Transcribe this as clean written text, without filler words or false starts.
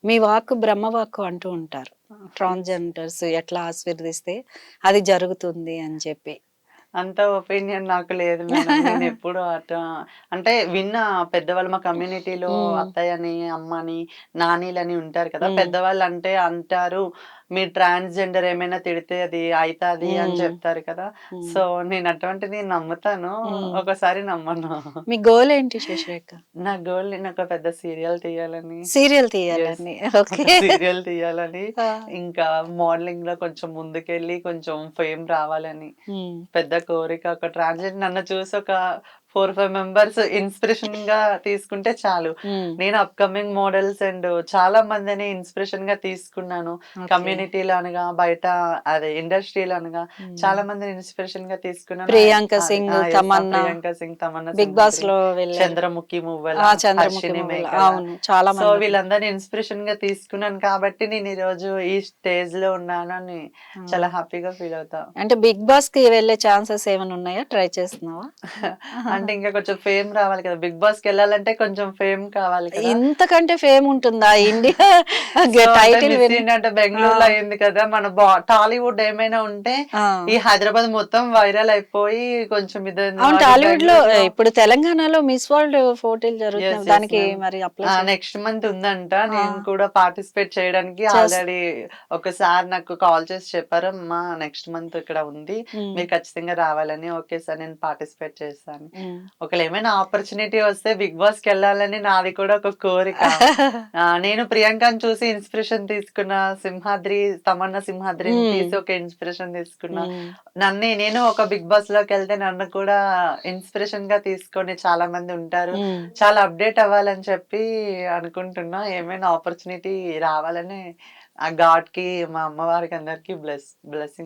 మీ వాక్కు బ్రహ్మవాక్కు అంటూ ఉంటారు. ట్రాన్స్‌జెండర్స్ ఎట్లా ఆశీర్వదిస్తే అది జరుగుతుంది అని చెప్పి. అంత ఒపీనియన్ నాకు లేదు మేడం. నేనెప్పుడు అంటే విన్నా పెద్దవాళ్ళు మా కమ్యూనిటీలో హ్మ్. అత్తయ్యని, అమ్మని, నానీలని ఉంటారు కదా! హ్మ్. పెద్దవాళ్ళంటే అంటారు, "మీరు ట్రాన్స్‌జెండర్ ఏమైనా తిడితే అది అయితాది" అని హ్మ్. చెప్తారు కదా! హ్మ్. సో, నేను అటువంటిది నమ్ముతాను. హ్మ్. ఒకసారి నమ్మను. మీ గోల్ ఏంటి శశిరేఖ? నా గోల్ నేనొక పెద్ద సీరియల్ తీయాలని. Serial yes. తీయాలని. ఒక ఓకే. సీరియల్ తీయాలని, ఆ! ఇంకా మోడలింగ్‌లో కొంచెం ముందుకెళ్ళి కొంచెం ఫేమ్ రావాలని. హ్మ్. పెద్ద కోరిక. ఒక ట్రాన్స్‌జెండర్ నన్ను చూసి ఒక 4, 5 మెంబర్స్ ఇన్‌స్పిరేషన్‌గా తీసుకుంటే చాలు. హ్మ్. నేను అప్‌కమింగ్ మోడల్స్ అండ్ చాలా మందిని ఇన్‌స్పిరేషన్‌గా తీసుకున్నాను. ఓకే. కమ్యూనిటీలో అనగా, బయట అదే ఇండస్ట్రీలో అనగా హ్మ్. చాలా మందిని ఇన్‌స్పిరేషన్‌గా తీసుకున్నాను. ప్రియాంక అది సింగ్, యెస్. ఆ! తమన్నా 'ప్రియాంక సింగ్', 'తమన్నా 'బిగ్ సింహాద్రి', బాస్‌లో' వెళ్లారు. 'చంద్రముఖి మువ్వల', ఆ! 'చంద్రముఖి 'హర్షిని మూవీలో' మేకల'. అవును. చాలా సో, మందున్నారు. వీళ్ళందరిని ఇన్‌స్పిరేషన్‌గా తీసుకున్నాను కాబట్టి నేను ఈరోజు ఈ స్టేజ్‌లో ఉన్నానని హ్మ్. చాలా హ్యాపీగా ఫీల్ అవుతా. అంటే 'బిగ్ బాస్‌కి' వెళ్ళే ఛాన్సెస్ ఏమైనా ఉన్నాయా? ట్రై చేస్తున్నావా? అంటే ఇంకా కొంచెం ఫేమ్ రావాలి కదా! 'బిగ్ బాస్‌కెళ్ళాలంటే కొంచెం ఫేమ్ కావాలి కదా! ఇంతకంటే ఫేమ్ ఉంటుందా? ఇండియా సో, అంటే టైటిల్ మిస్ విన్ ఇండియా అంటే ఆ! బెంగుళూరులో అయింది కదా! మన టాలీవుడ్ ఏమైనా ఉంటే ఆ! ఈ హైదరాబాద్ మొత్తం వైరల్ అయిపోయి కొంచెం ఇదైంది. అవును. మరి టాలీవుడ్‌లో బెంగుళూరులో ఇప్పుడు తెలంగాణలో మిస్ వరల్డ్ పోటీలు యెస్. జరుగుతున్నాయి. యెస్. దానికి మ్యామ్. మరి అప్లై ఆ! చేయ నెక్స్ట్ మంత్ ఉందంట. ఆ! నేను కూడా పార్టిసిపేట్ చేయడానికి చేస్ ఆల్రెడీ ఒక సార్ నాకు కాల్ చేసి చెప్పారు. "అమ్మా నెక్స్ట్ మంత్ ఇక్కడ ఉంది. హ్మ్. మీరు ఖచ్చితంగా రావాలని." ఓకే సార్ నేను పార్టిసిపేట్ చేస్తాను. హ్మ్. ఒకవేళ ఏమైనా ఆపర్చునిటీ వస్తే 'బిగ్ బాస్‌కెళ్ళాలని' నాది కూడా ఒక కోరిక. నేను ప్రియాంకని చూసి ఇన్‌స్పిరేషన్ తీసుకున్న. 'సింహాద్రి', 'తమన్నా సింహాద్రిని' హ్మ్. తీసి ఒక ఇన్‌స్పిరేషన్ తీసుకున్నా. హ్మ్. నేను ఒక 'బిగ్ బాస్‌లోకెళ్తే' నన్ను కూడా ఇన్‌స్పిరేషన్‌గా తీసుకొని చాలా మంది ఉంటారు. హ్మ్. చాలా అప్‌డేట్ అవ్వాలని చెప్పి అనుకుంటున్నా. ఏమైనా ఆపర్చునిటీ రావాలని ఆ గాడ్‌కి, మా అమ్మవారికి అందరికి బ్లెస్సింగ్